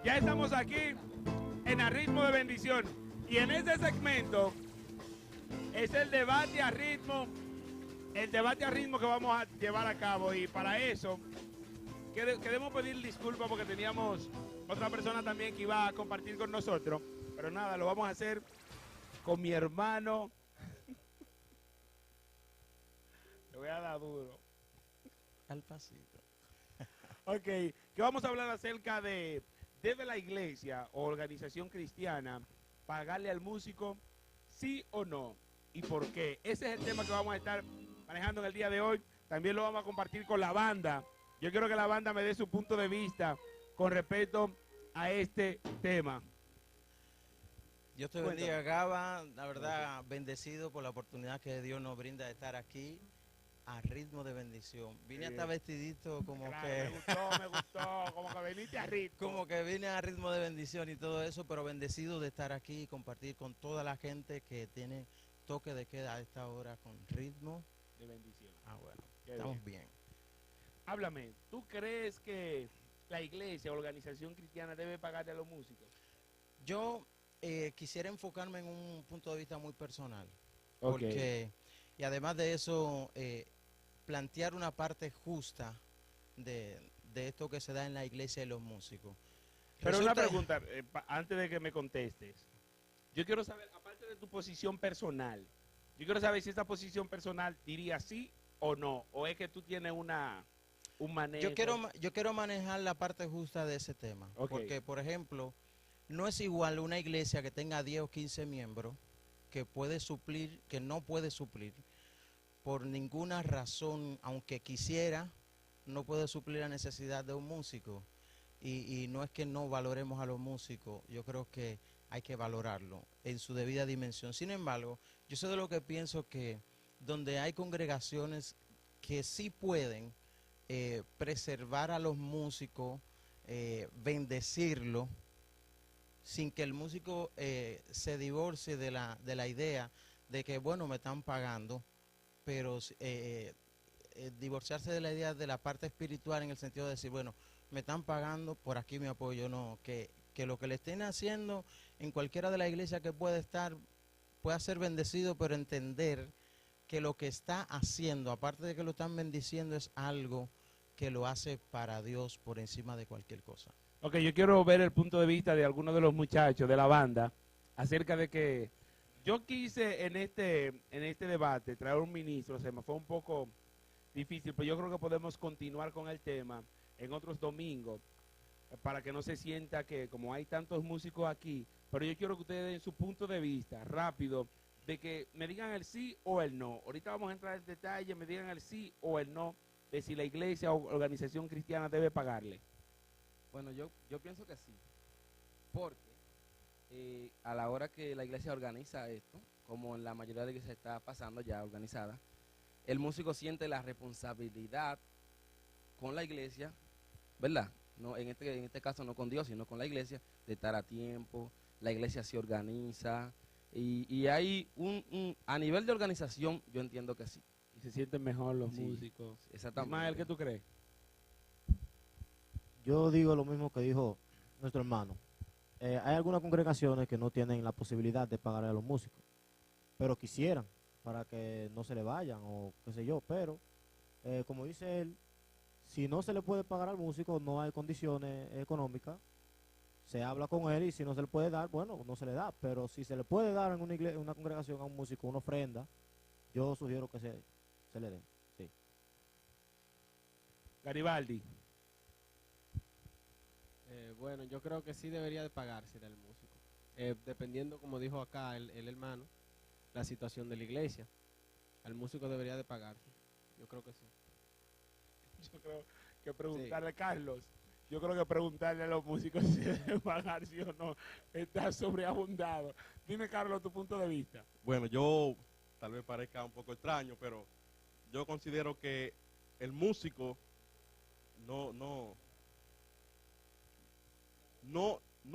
Ya estamos aquí en A Ritmo de Bendición. Y en este segmento es el debate a ritmo, que vamos a llevar a cabo. Y para eso queremos pedir disculpas porque teníamos otra persona también que iba a compartir con nosotros. Pero nada, lo vamos a hacer con mi hermano. Le voy a dar duro. Al pasito. Ok, que vamos a hablar acerca de, ¿debe la iglesia o organización cristiana pagarle al músico, sí o no? ¿Y por qué? Ese es el tema que vamos a estar manejando en el día de hoy. También lo vamos a compartir con la banda. Yo quiero que la banda me dé su punto de vista con respecto a este tema. Dios te bendiga, Gaba. La verdad, bendecido por la oportunidad que Dios nos brinda de estar aquí a ritmo de bendición. Vine hasta vestidito como Claro, que... me gustó, como que veniste a ritmo. Como que vine a ritmo de bendición y todo eso, pero bendecido de estar aquí y compartir con toda la gente que tiene toque de queda a esta hora con ritmo De bendición. Ah, bueno, Qué estamos bien. Háblame, ¿tú crees que la iglesia o organización cristiana debe pagarle a los músicos? Yo quisiera enfocarme en un punto de vista muy personal, Okay. porque, y además de eso, plantear una parte justa de esto que se da en la iglesia y los músicos. Pero una pregunta, antes de que me contestes. Yo quiero saber, aparte de tu posición personal, yo quiero saber si esta posición personal diría sí o no, o es que tú tienes un manejo. Yo quiero manejar la parte justa de ese tema, porque, por ejemplo, no es igual una iglesia que tenga 10 o 15 miembros que puede suplir, que no puede suplir por ninguna razón, aunque quisiera, no puede suplir la necesidad de un músico. Y no es que no valoremos a los músicos, yo creo que hay que valorarlo en su debida dimensión. Sin embargo, yo soy de lo que pienso que donde hay congregaciones que sí pueden preservar a los músicos, bendecirlo, sin que el músico se divorcie de la idea de que, bueno, me están pagando, pero divorciarse de la idea de la parte espiritual en el sentido de decir, bueno, me están pagando, por aquí me apoyo, no, que lo que le estén haciendo en cualquiera de las iglesias que pueda estar, pueda ser bendecido, pero entender que lo que está haciendo, aparte de que lo están bendiciendo, es algo que lo hace para Dios por encima de cualquier cosa. Ok, yo quiero ver el punto de vista de algunos de los muchachos de la banda acerca de que yo quise en este debate traer un ministro, se me fue un poco difícil, pero yo creo que podemos continuar con el tema en otros domingos para que no se sienta que como hay tantos músicos aquí, pero yo quiero que ustedes den su punto de vista rápido de que me digan el sí o el no. Ahorita vamos a entrar en detalle, me digan el sí o el no de si la iglesia o organización cristiana debe pagarle. Bueno, yo pienso que sí, porque a la hora que la iglesia organiza esto, como en la mayoría de iglesias está pasando ya organizada, el músico siente la responsabilidad con la iglesia, ¿verdad? No, en este caso no con Dios, sino con la iglesia, de estar a tiempo, la iglesia se organiza, y hay a nivel de organización, yo entiendo que sí. Y se sienten mejor los Sí, músicos. exactamente. Ismael, ¿qué tú crees? Yo digo lo mismo que dijo nuestro hermano. Hay algunas congregaciones que no tienen la posibilidad de pagar a los músicos, pero quisieran para que no se le vayan o qué sé yo, pero como dice él, si no se le puede pagar al músico, no hay condiciones económicas, se habla con él y si no se le puede dar, bueno, no se le da, pero si se le puede dar en una iglesia, una congregación a un músico una ofrenda, yo sugiero que se le dé, sí. Garibaldi. Bueno, yo creo que sí debería de pagarse el músico, dependiendo, como dijo acá el hermano, la situación de la iglesia. Al músico debería de pagarse, yo creo que sí. Yo creo que preguntarle a Carlos, yo creo que preguntarle a los músicos si deben pagar sí o no está sobreabundado. Dime, Carlos, tu punto de vista. Bueno, yo tal vez parezca un poco extraño, pero yo considero que el músico no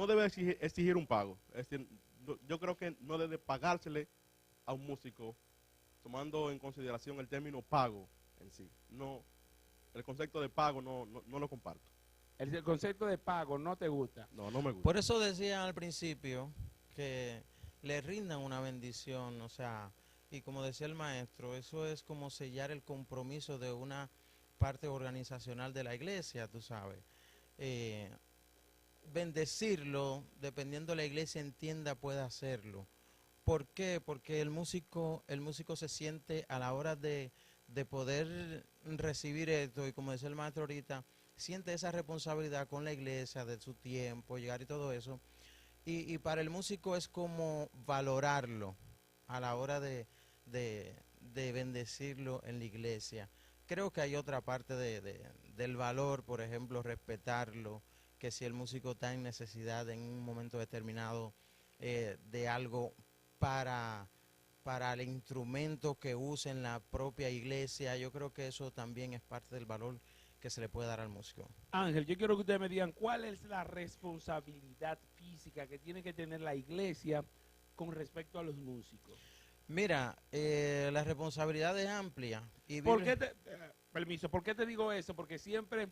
debe exigir un pago. Es decir, yo creo que no debe pagársele a un músico tomando en consideración el término pago en sí. No, el concepto de pago no lo comparto. El concepto de pago no te gusta. No, no me gusta. Por eso decía al principio que le rindan una bendición, o sea, y como decía el maestro, eso es como sellar el compromiso de una parte organizacional de la iglesia, tú sabes. Eh, Bendecirlo, dependiendo de la iglesia entienda, puede hacerlo. ¿Por qué? Porque el músico se siente a la hora de poder recibir esto, y como decía el maestro ahorita, siente esa responsabilidad con la iglesia, de su tiempo, llegar y todo eso. Y para el músico es como valorarlo a la hora de bendecirlo en la iglesia. Creo que hay otra parte del valor, por ejemplo, respetarlo, que si el músico está en necesidad en un momento determinado de algo para el instrumento que usa en la propia iglesia, yo creo que eso también es parte del valor que se le puede dar al músico. Ángel, yo quiero que ustedes me digan cuál es la responsabilidad física que tiene que tener la iglesia con respecto a los músicos. Mira, la responsabilidad es amplia. Y permiso, ¿por qué te digo eso? Porque siempre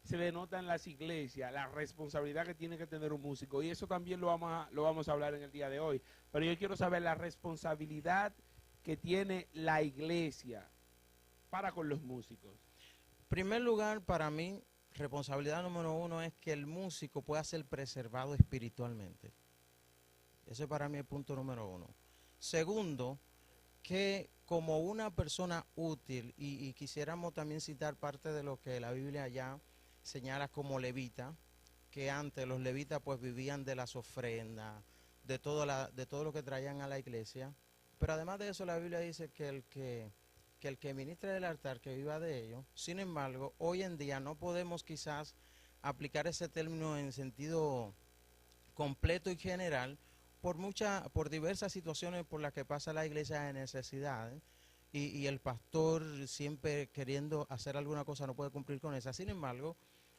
se denota en las iglesias la responsabilidad que tiene que tener un músico, y eso también lo vamos a hablar en el día de hoy. Pero yo quiero saber la responsabilidad que tiene la iglesia para con los músicos. En primer lugar, para mí, responsabilidad número uno es que el músico pueda ser preservado espiritualmente. Ese para mí es el punto número uno. Segundo, que como una persona útil, y quisiéramos también citar parte de lo que la Biblia ya señala como levita, que antes los levitas pues vivían de las ofrendas, de todo lo que traían a la iglesia, pero además de eso la Biblia dice que el que ministre del altar, que viva de ello. Sin embargo, hoy en día no podemos quizás aplicar ese término en sentido completo y general por diversas situaciones por las que pasa la iglesia de necesidades, y el pastor siempre queriendo hacer alguna cosa no puede cumplir con esa. Sin embargo,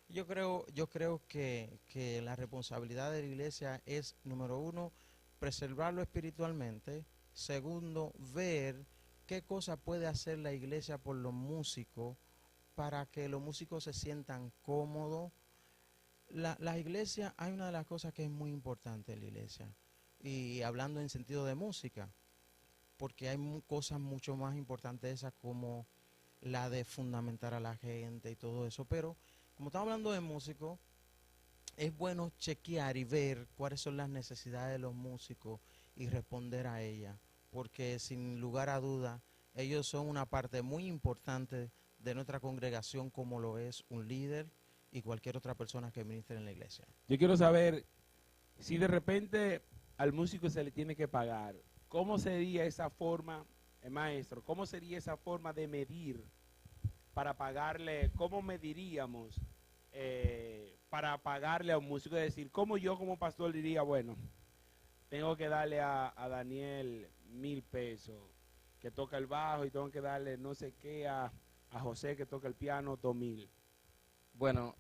yo creo que la responsabilidad de la iglesia es, número uno, preservarlo espiritualmente. Segundo, ver qué cosa puede hacer la iglesia por los músicos para que los músicos se sientan cómodos. La iglesia, hay una de las cosas que es muy importante en la iglesia, y hablando en sentido de música, porque hay cosas mucho más importantes esas, como la de fundamentar a la gente y todo eso. Pero como estamos hablando de músicos, es bueno chequear y ver cuáles son las necesidades de los músicos y responder a ellas, porque sin lugar a duda ellos son una parte muy importante de nuestra congregación, como lo es un líder y cualquier otra persona que ministre en la iglesia. Yo quiero saber si de repente al músico se le tiene que pagar, ¿cómo sería esa forma, maestro? ¿Cómo sería esa forma de medir para pagarle? ¿Cómo mediríamos para pagarle a un músico? Es decir, ¿cómo yo como pastor diría, bueno, tengo que darle a Daniel 1,000 pesos, que toca el bajo, y tengo que darle no sé qué a José, que toca el piano, 2,000? Bueno,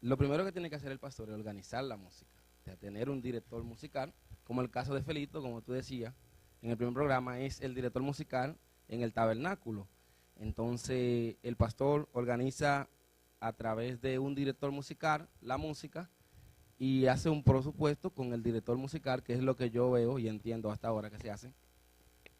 lo primero que tiene que hacer el pastor es organizar la música, o sea, tener un director musical, como el caso de Felito, como tú decías, en el primer programa, es el director musical en el tabernáculo. Entonces, el pastor organiza a través de un director musical la música y hace un presupuesto con el director musical, que es lo que yo veo y entiendo hasta ahora que se hace.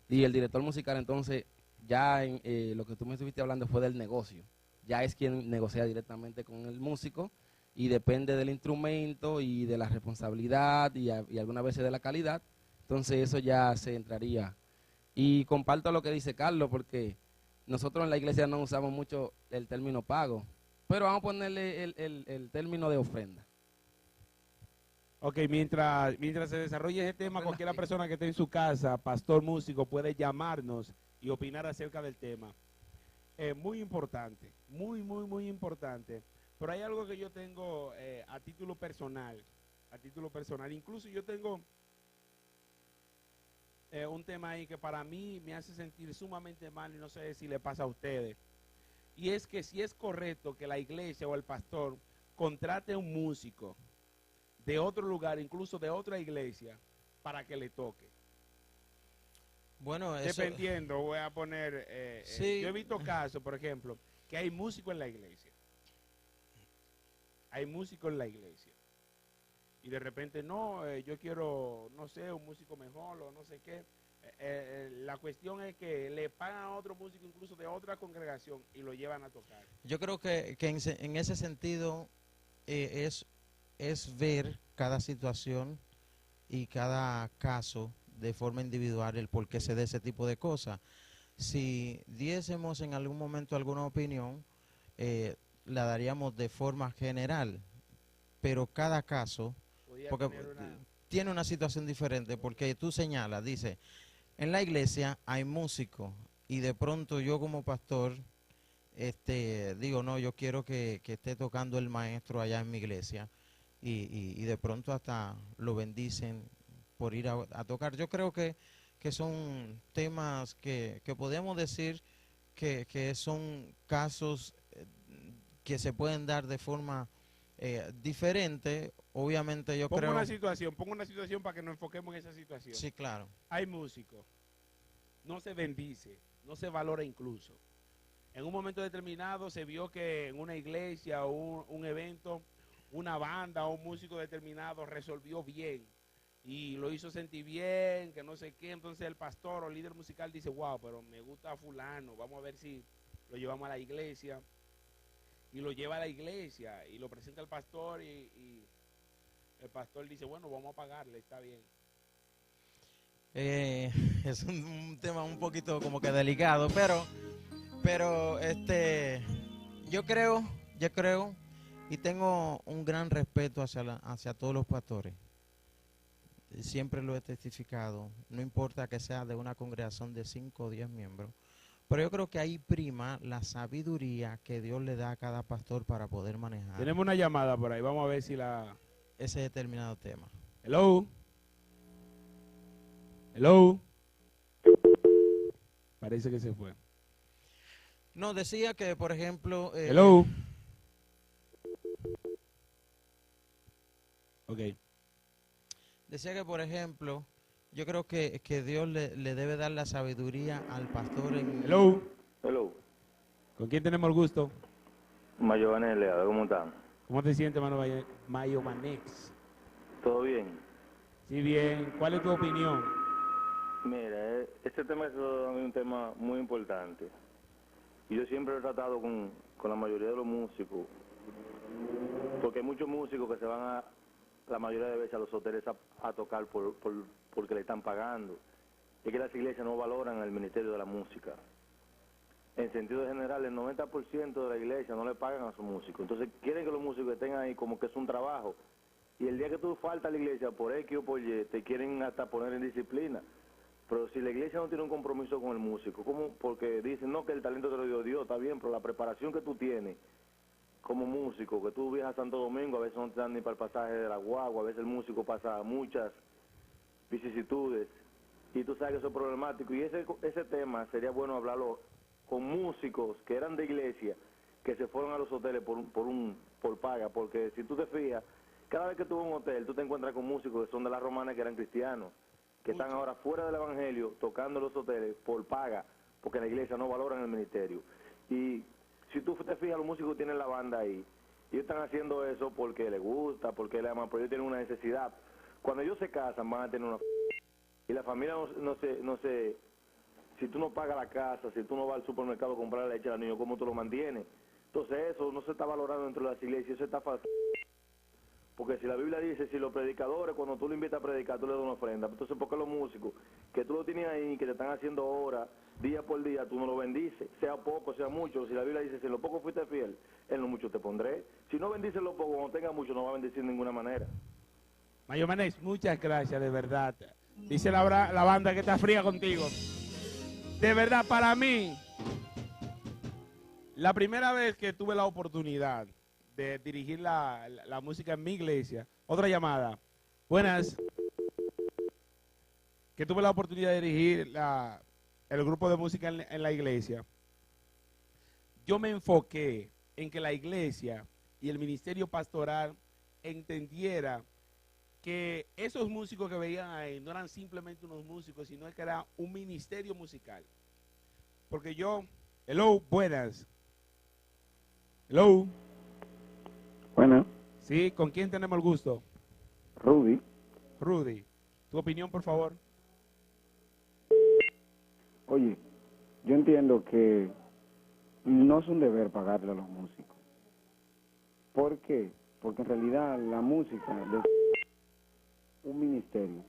Y el director musical, entonces, ya en lo que tú me estuviste hablando fue del negocio. Ya es quien negocia directamente con el músico, y depende del instrumento y de la responsabilidad y algunas veces de la calidad. Entonces eso ya se entraría. Y comparto lo que dice Carlos, porque nosotros en la iglesia no usamos mucho el término pago, pero vamos a ponerle el término de ofrenda. Ok, mientras se desarrolle ese tema, cualquier persona que esté en su casa, pastor, músico, puede llamarnos y opinar acerca del tema. Muy importante, muy importante. Pero hay algo que yo tengo a título personal, incluso yo tengo un tema ahí que para mí me hace sentir sumamente mal, y no sé si le pasa a ustedes. Y es que si es correcto que la iglesia o el pastor contrate a un músico de otro lugar, incluso de otra iglesia, para que le toque. Bueno, eso, dependiendo, voy a poner, sí. Yo he visto casos, por ejemplo, que hay músicos en la iglesia hay músicos en la iglesia. Y de repente, no, yo quiero, no sé, un músico mejor o no sé qué. La cuestión es que le pagan a otro músico incluso de otra congregación y lo llevan a tocar. Yo creo que en ese sentido es ver cada situación y cada caso de forma individual el por qué se dé ese tipo de cosas. Si diésemos en algún momento alguna opinión, la daríamos de forma general, pero cada caso, porque tiene una situación diferente, porque tú señalas, dice, en la iglesia hay músicos y de pronto yo como pastor digo, no, yo quiero que esté tocando el maestro allá en mi iglesia y de pronto hasta lo bendicen por ir a tocar. Yo creo que son temas que podemos decir que son casos que se pueden dar de forma diferente. Obviamente yo creo... Pongo una situación para que nos enfoquemos en esa situación. Sí, claro. Hay músicos, no se bendice, no se valora incluso. En un momento determinado se vio que en una iglesia o un evento, una banda o un músico determinado resolvió bien y lo hizo sentir bien, que no sé qué. Entonces el pastor o líder musical dice, wow, pero me gusta fulano, vamos a ver si lo llevamos a la iglesia. Y lo lleva a la iglesia y lo presenta al pastor y el pastor dice, bueno, vamos a pagarle, está bien. Es un tema un poquito como que delicado, pero yo creo y tengo un gran respeto hacia todos los pastores. Siempre lo he testificado, no importa que sea de una congregación de 5 o 10 miembros, pero yo creo que ahí prima la sabiduría que Dios le da a cada pastor para poder manejar. Tenemos una llamada por ahí, vamos a ver si ese determinado tema. Hello. Hello. Parece que se fue. No, decía que, por ejemplo... Hello. Ok. Decía que, por ejemplo, yo creo que Dios le debe dar la sabiduría al pastor en... Hello. Hello. ¿Con quién tenemos el gusto? Mayobanes Leado, ¿cómo están? ¿Cómo te sientes, mano Mayobanex? ¿Todo bien? Sí, bien. ¿Cuál es tu opinión? Mira, este tema es un tema muy importante. Y yo siempre he tratado con la mayoría de los músicos, porque hay muchos músicos que se van la mayoría de veces a los hoteles a tocar porque le están pagando. Es que las iglesias no valoran el ministerio de la música. En sentido general, el 90% de la iglesia no le pagan a sus músicos. Entonces quieren que los músicos estén ahí como que es un trabajo. Y el día que tú faltas a la iglesia por X o por Y, te quieren hasta poner en disciplina. Pero si la iglesia no tiene un compromiso con el músico, ¿cómo? Porque dicen, no, que el talento te lo dio Dios, está bien, pero la preparación que tú tienes como músico, que tú viajas a Santo Domingo, a veces no te dan ni para el pasaje de la guagua, a veces el músico pasa muchas vicisitudes, y tú sabes que eso es problemático. Y ese tema sería bueno hablarlo con músicos que eran de iglesia, que se fueron a los hoteles por paga, porque si tú te fijas, cada vez que tú vas a un hotel, tú te encuentras con músicos que son de las romanas que eran cristianos, que están ahora fuera del evangelio, tocando en los hoteles por paga, porque la iglesia no valoran el ministerio. Y si tú te fijas, los músicos tienen la banda ahí, y ellos están haciendo eso porque les gusta, porque les aman, pero ellos tienen una necesidad. Cuando ellos se casan, van a tener una... Y la familia no sé, si tú no pagas la casa, si tú no vas al supermercado a comprar la leche a los niños, ¿cómo tú lo mantienes? Entonces eso no se está valorando dentro de las iglesias, eso está falso. Porque si la Biblia dice, si los predicadores, cuando tú lo invitas a predicar, tú le das una ofrenda. Entonces, ¿por qué los músicos, que tú lo tienes ahí, que te están haciendo horas, día por día, tú no lo bendices? Sea poco, sea mucho. Si la Biblia dice, si en lo poco fuiste fiel, en lo mucho te pondré. Si no bendices lo poco, cuando tenga mucho, no va a bendecir de ninguna manera. Mayobanex, muchas gracias, de verdad. Dice la banda que está fría contigo. De verdad, para mí, la primera vez que tuve la oportunidad de dirigir la música en mi iglesia. Otra llamada. Buenas. Que tuve la oportunidad de dirigir el grupo de música en la iglesia. Yo me enfoqué en que la iglesia y el ministerio pastoral entendiera que esos músicos que veían ahí no eran simplemente unos músicos, sino que era un ministerio musical. Porque yo, hello, buenas. Hello. Bueno. Sí, ¿con quién tenemos el gusto? Rudy. Rudy, tu opinión, por favor. Oye, yo entiendo que no es un deber pagarle a los músicos. ¿Por qué? Porque en realidad la música es un ministerio.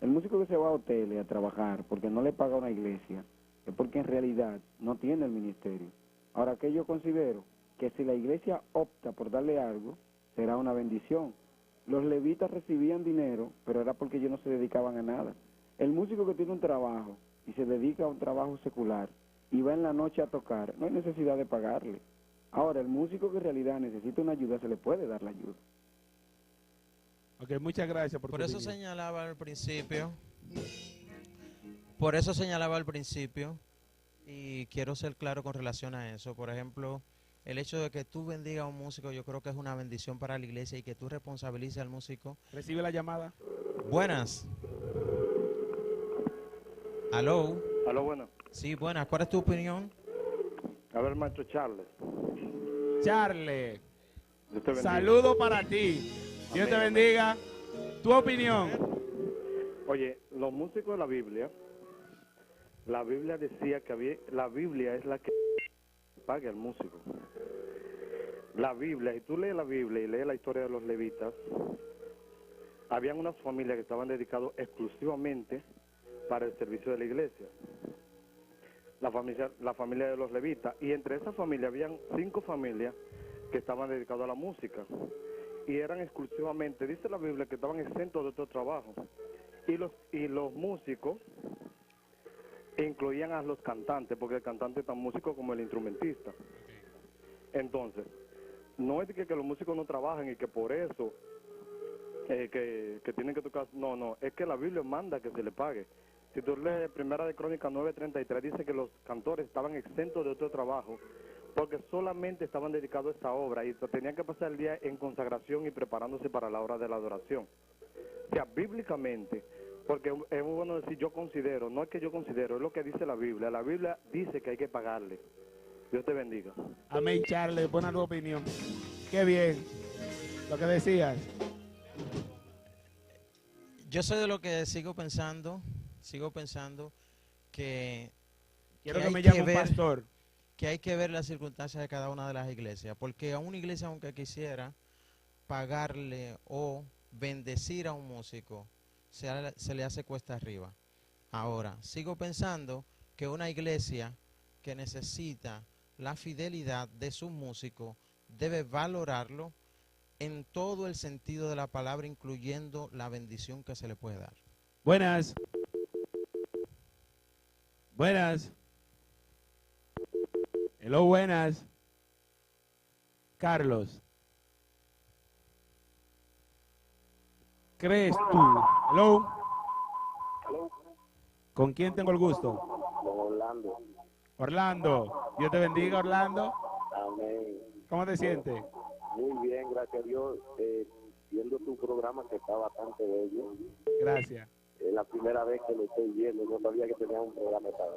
El músico que se va a hoteles a trabajar porque no le paga a una iglesia es porque en realidad no tiene el ministerio. Ahora, que yo considero que si la iglesia opta por darle algo, será una bendición. Los levitas recibían dinero, pero era porque ellos no se dedicaban a nada. El músico que tiene un trabajo y se dedica a un trabajo secular y va en la noche a tocar, no hay necesidad de pagarle. Ahora, el músico que en realidad necesita una ayuda, se le puede dar la ayuda. Ok, muchas gracias por Por tu eso opinión. señalaba al principio, por eso señalaba al principio, y quiero ser claro con relación a eso. Por ejemplo, el hecho de que tú bendigas a un músico, yo creo que es una bendición para la iglesia y que tú responsabilices al músico. Recibe la llamada. Buenas. Aló. Aló, bueno. Sí, buenas. ¿Cuál es tu opinión? A ver, maestro Charles. Charles, Dios te bendiga. saludo para ti. Dios te bendiga. Tu opinión. Oye, los músicos de la Biblia decía que la Biblia es la que paga al músico. La Biblia, y tú lees la Biblia y lees la historia de los levitas, habían unas familias que estaban dedicadas exclusivamente para el servicio de la iglesia. La familia de los levitas, y entre esas familias habían 5 familias que estaban dedicadas a la música, y eran exclusivamente, dice la Biblia, que estaban exentos de otro trabajo. Y los músicos incluían a los cantantes, porque el cantante es tan músico como el instrumentista. Entonces, no es que los músicos no trabajen y que por eso que tienen que tocar, no, es que la Biblia manda que se le pague. Si tú lees Primera de Crónicas 9:33, dice que los cantores estaban exentos de otro trabajo, porque solamente estaban dedicados a esta obra y tenían que pasar el día en consagración y preparándose para la hora de la adoración. O sea, bíblicamente, porque es muy bueno decir yo considero, no es que yo considero, es lo que dice la Biblia. La Biblia dice que hay que pagarle. Dios te bendiga. Amén, Charles, buena tu opinión. Qué bien. Lo que decías. Yo soy de lo que sigo pensando que Quiero que que hay me que llame un ver- pastor. que hay que ver las circunstancias de cada una de las iglesias, porque a una iglesia, aunque quisiera pagarle o bendecir a un músico, se le hace cuesta arriba. Ahora, sigo pensando que una iglesia que necesita la fidelidad de su músico debe valorarlo en todo el sentido de la palabra, incluyendo la bendición que se le puede dar. Buenas. Buenas. Hello, buenas. Carlos. ¿Crees tú? Hello. ¿Con quién tengo el gusto? Orlando. Orlando. Dios te bendiga, Orlando. Amén. ¿Cómo te sientes? Muy bien, gracias a Dios. Viendo tu programa que está bastante bello. Gracias. Es la primera vez que lo estoy viendo. No sabía que tenía un programa tan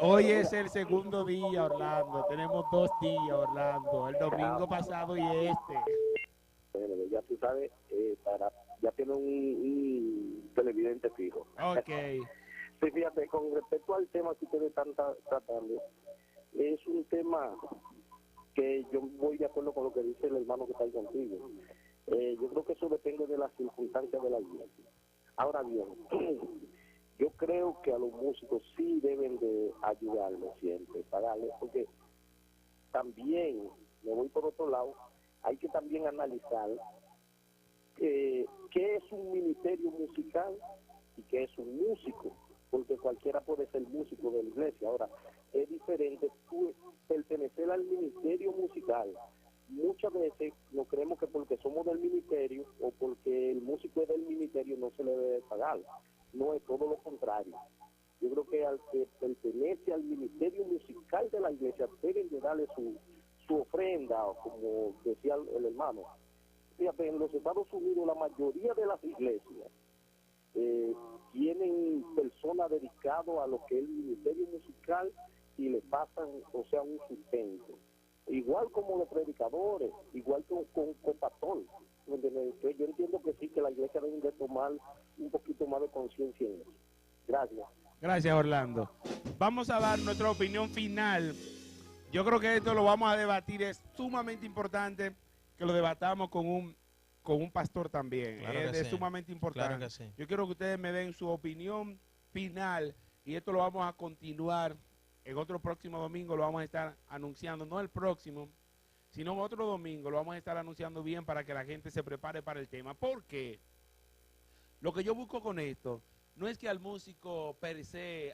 Hoy es el segundo día, Orlando. Tenemos 2 días, Orlando. El domingo pasado y este. bueno. Ya tú sabes, ya tiene un televidente fijo. Ok. Sí, fíjate, con respecto al tema que ustedes están tratando, es un tema que yo voy de acuerdo con lo que dice el hermano que está ahí contigo. Yo creo que eso depende de las circunstancias de la iglesia. Ahora bien, yo creo que a los músicos sí deben de ayudarlos siempre, pagarles, porque también, me voy por otro lado, hay que también analizar qué es un ministerio musical y qué es un músico, porque cualquiera puede ser músico de la iglesia. Ahora, es diferente tú pertenecer al ministerio musical. Muchas veces no creemos que porque somos del ministerio o porque el músico es del ministerio no se le debe pagar. No, es todo lo contrario. Yo creo que al que pertenece al ministerio musical de la iglesia deben de darle su ofrenda, como decía el hermano. Fíjate, en los Estados Unidos la mayoría de las iglesias tienen personas dedicadas a lo que es el ministerio musical y le pasan, o sea, un sustento. Igual como los predicadores, igual que con pastor. ¿tú me entiendes? Entonces, yo entiendo que sí, que la iglesia debe de tomar un poquito más de conciencia en eso. Gracias. Gracias, Orlando. Vamos a dar nuestra opinión final. Yo creo que esto lo vamos a debatir. Es sumamente importante que lo debatamos con un pastor también. Claro que Es sí. sumamente importante. Claro que sí. Yo quiero que ustedes me den su opinión final y esto lo vamos a continuar en otro próximo domingo. Lo vamos a estar anunciando, no el próximo, sino otro domingo. Lo vamos a estar anunciando bien para que la gente se prepare para el tema. Porque lo que yo busco con esto no es que al músico per se,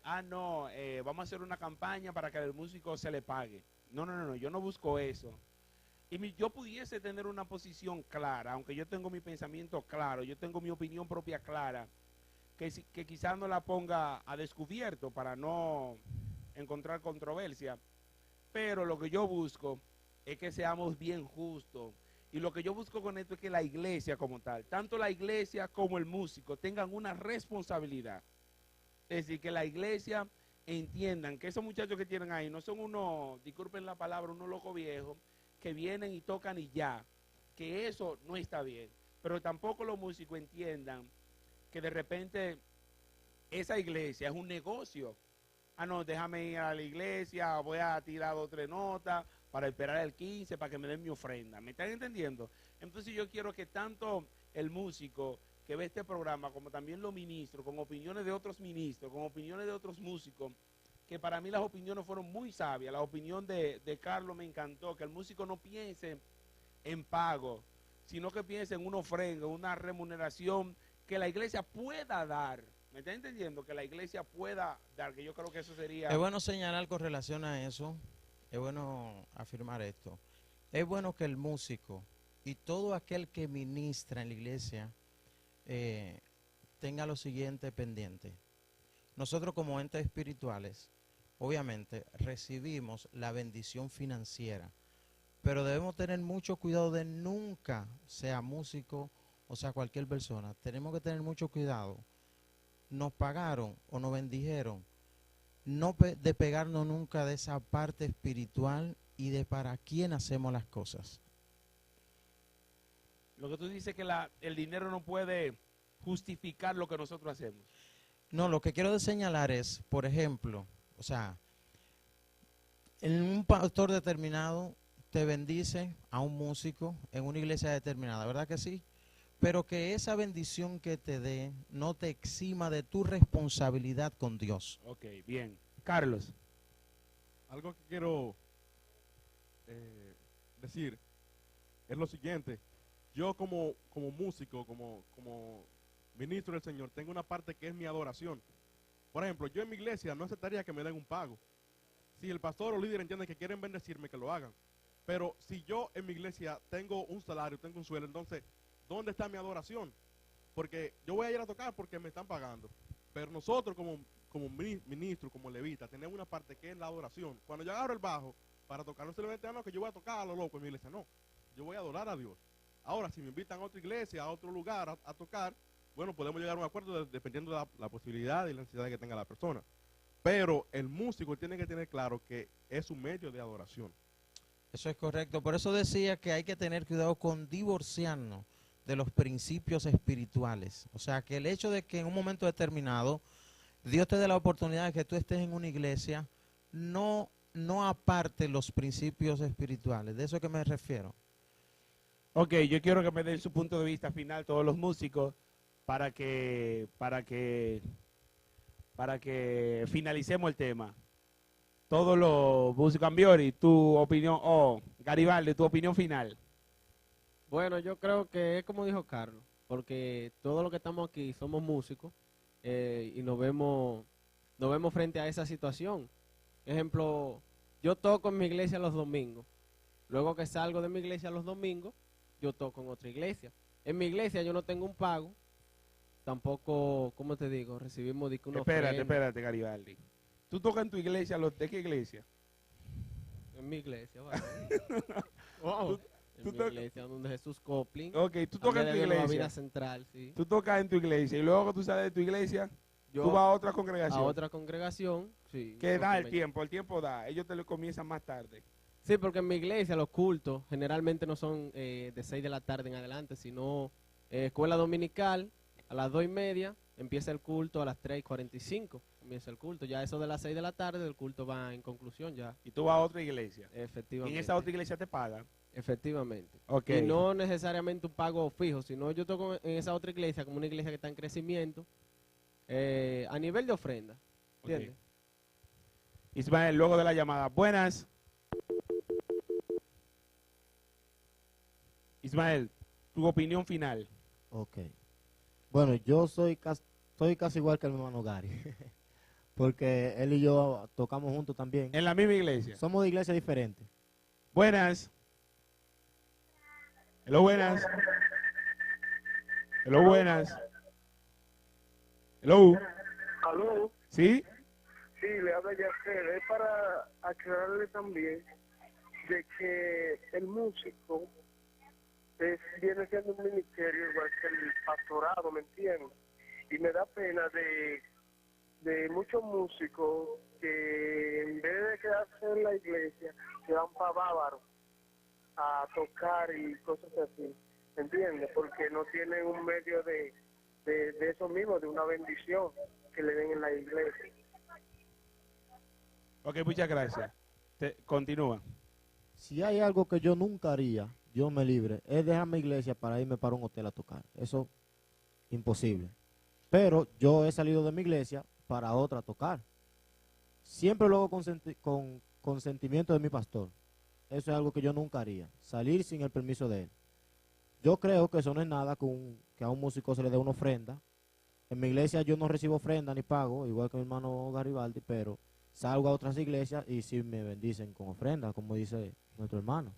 vamos a hacer una campaña para que al músico se le pague. No, yo no busco eso. Y yo pudiese tener una posición clara, aunque yo tengo mi pensamiento claro, yo tengo mi opinión propia clara, que quizás no la ponga a descubierto para no encontrar controversia, pero lo que yo busco es que seamos bien justos. Y lo que yo busco con esto es que la iglesia como tal, tanto la iglesia como el músico, tengan una responsabilidad. Es decir, que la iglesia entiendan que esos muchachos que tienen ahí no son unos, disculpen la palabra, unos locos viejos que vienen y tocan y ya, que eso no está bien. Pero tampoco los músicos entiendan que de repente esa iglesia es un negocio. No, déjame ir a la iglesia, voy a tirar 2 o 3 notas para esperar el 15 para que me den mi ofrenda. ¿Me están entendiendo? Entonces yo quiero que tanto el músico que ve este programa, como también los ministros, con opiniones de otros ministros, con opiniones de otros músicos, que para mí las opiniones fueron muy sabias. La opinión de Carlos me encantó, que el músico no piense en pago, sino que piense en una ofrenda, una remuneración que la iglesia pueda dar. ¿Me está entendiendo? Que la iglesia pueda dar, que yo creo que eso sería... Es bueno señalar con relación a eso, es bueno afirmar esto. Es bueno que el músico y todo aquel que ministra en la iglesia tenga lo siguiente pendiente. Nosotros como entes espirituales, obviamente, recibimos la bendición financiera, pero debemos tener mucho cuidado de nunca, sea músico o sea cualquier persona, tenemos que tener mucho cuidado. Nos pagaron o nos bendijeron, no de pegarnos nunca de esa parte espiritual y de para quién hacemos las cosas. Lo que tú dices que el dinero no puede justificar lo que nosotros hacemos. No, lo que quiero señalar es, por ejemplo, o sea, en un pastor determinado te bendice a un músico en una iglesia determinada, ¿verdad que sí? Pero que esa bendición que te dé no te exima de tu responsabilidad con Dios. Ok, bien. Carlos. Algo que quiero decir es lo siguiente. Yo como músico, como ministro del Señor, tengo una parte que es mi adoración. Por ejemplo, yo en mi iglesia no aceptaría que me den un pago. Si el pastor o líder entiende que quieren bendecirme, que lo hagan. Pero si yo en mi iglesia tengo un salario, tengo un sueldo, entonces, ¿dónde está mi adoración? Porque yo voy a ir a tocar porque me están pagando. Pero nosotros como ministro, como levita, tenemos una parte que es la adoración. Cuando yo agarro el bajo para tocar, no simplemente que yo voy a tocar a lo loco en mi iglesia, no. Yo voy a adorar a Dios. Ahora, si me invitan a otra iglesia, a otro lugar a tocar, bueno, podemos llegar a un acuerdo dependiendo de la posibilidad y la necesidad que tenga la persona. Pero el músico tiene que tener claro que es un medio de adoración. Eso es correcto. Por eso decía que hay que tener cuidado con divorciarnos de los principios espirituales. O sea, que el hecho de que en un momento determinado Dios te dé la oportunidad de que tú estés en una iglesia, no aparte los principios espirituales. ¿De eso es que me refiero? Ok, yo quiero que me den su punto de vista final todos los músicos para que finalicemos el tema. Todos los músicos. Ambiori, tu opinión, Garibaldi, tu opinión final. Bueno, yo creo que es como dijo Carlos, porque todos los que estamos aquí somos músicos y nos vemos frente a esa situación. Ejemplo, yo toco en mi iglesia los domingos. Luego que salgo de mi iglesia los domingos, yo toco en otra iglesia. En mi iglesia yo no tengo un pago, tampoco, ¿cómo te digo? Recibimos una ofrenda. Espérate, Garibaldi. ¿Tú tocas en tu iglesia? ¿De qué iglesia? En mi iglesia, ¿vale? Wow. En mi iglesia donde Jesús Copling. Ok, tú tocas en tu iglesia. La vida central, sí. Tú tocas en tu iglesia y luego que tú sales de tu iglesia, tú vas a otra congregación. A otra congregación, sí. Que da el tiempo da. Ellos te lo comienzan más tarde. Sí, porque en mi iglesia los cultos generalmente no son de 6 de la tarde en adelante, sino escuela dominical a las 2:30, empieza el culto a las 3:45, empieza el culto. Ya eso de las 6 de la tarde el culto va en conclusión ya. Y tú vas a otra iglesia. ¿Y Efectivamente. en esa otra iglesia te pagan? Efectivamente. Ok. Y no necesariamente un pago fijo, sino yo toco en esa otra iglesia como una iglesia que está en crecimiento a nivel de ofrenda. ¿Entiendes? Ok. Ismael, luego de la llamada. Buenas. Ismael, tu opinión final. Ok. Bueno, yo soy casi igual que el hermano Gary. Porque él y yo tocamos juntos también. En la misma iglesia. Somos de iglesias diferentes. Buenas. Hello, buenas. Hello, buenas. Hello. ¿Aló? ¿Sí? Sí, le habla Yacer. Es para aclararle también de que el músico viene siendo un ministerio igual que el pastorado, ¿me entiendes? Y me da pena de muchos músicos que en vez de quedarse en la iglesia se van para Bávaro a tocar y cosas así, ¿me entiendes? Porque no tienen un medio de eso mismo, de una bendición que le den en la iglesia. Ok, muchas gracias. Continúa. Si hay algo que yo nunca haría, Dios me libre, es dejar mi iglesia para irme para un hotel a tocar. Eso, imposible. Pero yo he salido de mi iglesia para otra a tocar. Siempre lo hago con consentimiento de mi pastor. Eso es algo que yo nunca haría. Salir sin el permiso de él. Yo creo que eso no es nada que a un músico se le dé una ofrenda. En mi iglesia yo no recibo ofrenda ni pago, igual que mi hermano Garibaldi, pero salgo a otras iglesias y sí me bendicen con ofrenda, como dice nuestro hermano.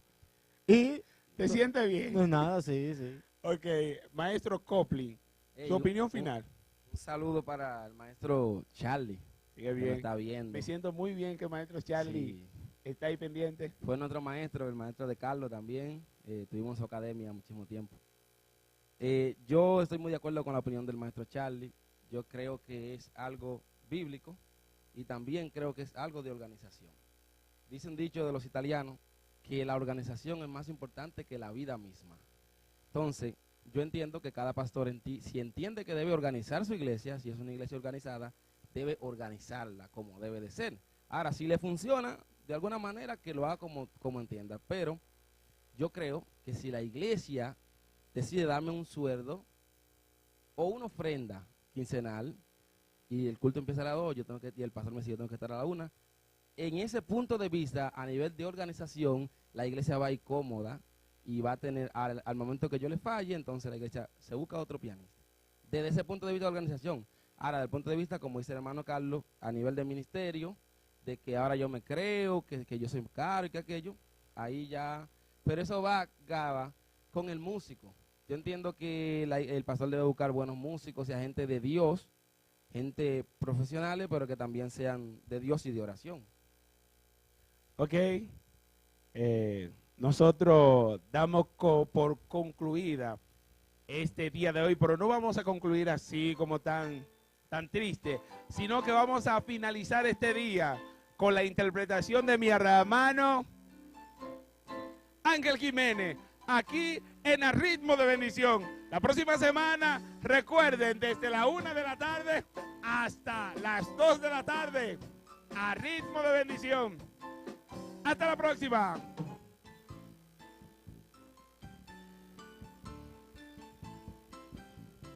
Y ¿Te sientes bien? no es nada, sí, sí. Ok, maestro Copley, tu opinión final. Un saludo para el maestro Charlie. Sigue que lo bien. está viendo. Me siento muy bien que el maestro Charlie está ahí pendiente. Fue nuestro maestro, el maestro de Carlos también. Tuvimos su academia muchísimo tiempo. Yo estoy muy de acuerdo con la opinión del maestro Charlie. Yo creo que es algo bíblico y también creo que es algo de organización. Dice un dicho de los italianos que la organización es más importante que la vida misma. Entonces, yo entiendo que cada pastor si entiende que debe organizar su iglesia, si es una iglesia organizada, debe organizarla como debe de ser. Ahora, si le funciona, de alguna manera que lo haga como entienda. Pero yo creo que si la iglesia decide darme un sueldo o una ofrenda quincenal y el culto empieza a las 2, y el pastor me dice yo tengo que estar a la 1, en ese punto de vista, a nivel de organización, la iglesia va a ir cómoda y va a tener, al momento que yo le falle, entonces la iglesia se busca otro pianista. Desde ese punto de vista de organización. Ahora, desde el punto de vista, como dice el hermano Carlos, a nivel de ministerio, de que ahora yo me creo, que yo soy caro y que aquello, ahí ya, pero eso va, Gaba, con el músico. Yo entiendo que el pastor debe buscar buenos músicos, sea gente de Dios, gente profesionales, pero que también sean de Dios y de oración. Ok, nosotros damos por concluida este día de hoy, pero no vamos a concluir así como tan triste, sino que vamos a finalizar este día con la interpretación de mi hermano Ángel Jiménez, aquí en A Ritmo de Bendición. La próxima semana, recuerden, desde la 1 de la tarde hasta las 2 de la tarde, A Ritmo de Bendición. Hasta la próxima.